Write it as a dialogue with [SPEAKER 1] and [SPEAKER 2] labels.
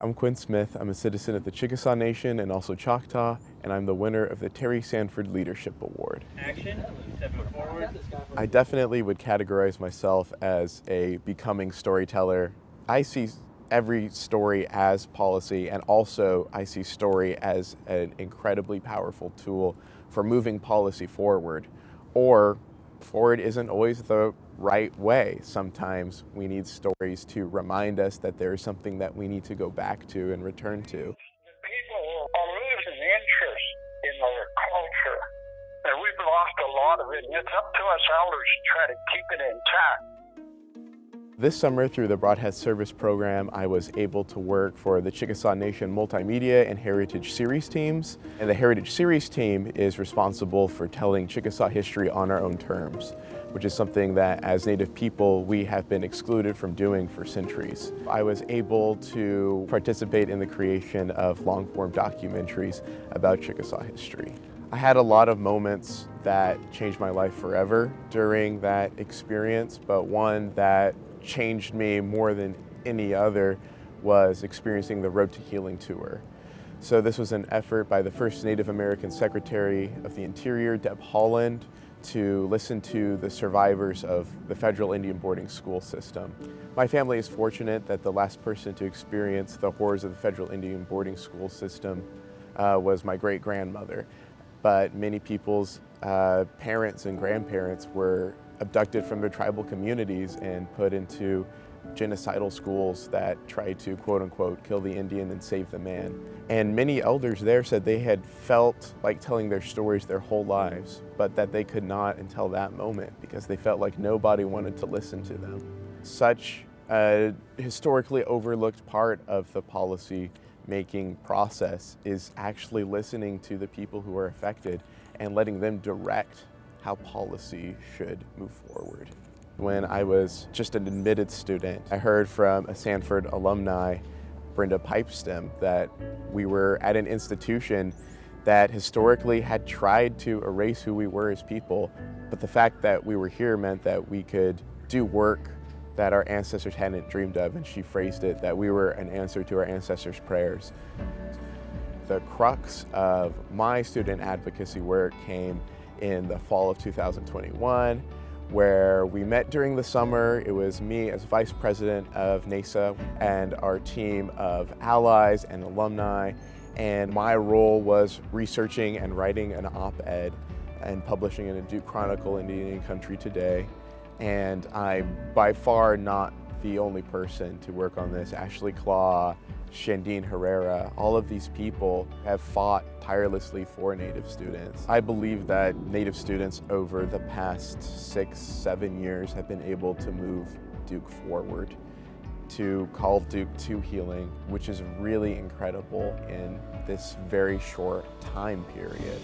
[SPEAKER 1] I'm Quinn Smith. I'm a citizen of the Chickasaw Nation and also Choctaw, and I'm the winner of the Terry Sanford Leadership Award.
[SPEAKER 2] Action, step forward.
[SPEAKER 1] I definitely would categorize myself as a becoming storyteller. I see every story as policy, and also I see story as an incredibly powerful tool for moving policy forward. Or forward isn't always the right way. Sometimes we need stories to remind us that there is something that we need to go back to and return to.
[SPEAKER 3] People are losing interest in their culture, and we've lost a lot of it, and it's up to us elders to try to keep it intact.
[SPEAKER 1] This summer, through the Broadcast Service Program, I was able to work for the Chickasaw Nation Multimedia and Heritage Series teams. And the Heritage Series team is responsible for telling Chickasaw history on our own terms, which is something that as Native people we have been excluded from doing for centuries. I was able to participate in the creation of long-form documentaries about Chickasaw history. I had a lot of moments that changed my life forever during that experience, but one that changed me more than any other was experiencing the Road to Healing tour. So this was an effort by the first Native American Secretary of the Interior, Deb Haaland, to listen to the survivors of the federal Indian boarding school system. My family is fortunate that the last person to experience the horrors of the federal Indian boarding school system was my great-grandmother. But many people's parents and grandparents were abducted from their tribal communities and put into genocidal schools that tried to, quote unquote, kill the Indian and save the man. And many elders there said they had felt like telling their stories their whole lives, but that they could not until that moment because they felt like nobody wanted to listen to them. Such a historically overlooked part of the policy making process is actually listening to the people who are affected and letting them direct how policy should move forward. When I was just an admitted student, I heard from a Sanford alumni, Brenda Pipestem, that we were at an institution that historically had tried to erase who we were as people, but the fact that we were here meant that we could do work that our ancestors hadn't dreamed of, and she phrased it that we were an answer to our ancestors' prayers. The crux of my student advocacy work came in the fall of 2021, where we met during the summer. It was me as vice president of NAISA and our team of allies and alumni, and my role was researching and writing an op-ed and publishing in a Duke Chronicle in Indian Country Today. And I'm by far not the only person to work on this. Ashley Claw, Shandine Herrera, all of these people have fought tirelessly for Native students. I believe that Native students over the past 6-7 years have been able to move Duke forward, to call Duke to healing, which is really incredible in this very short time period.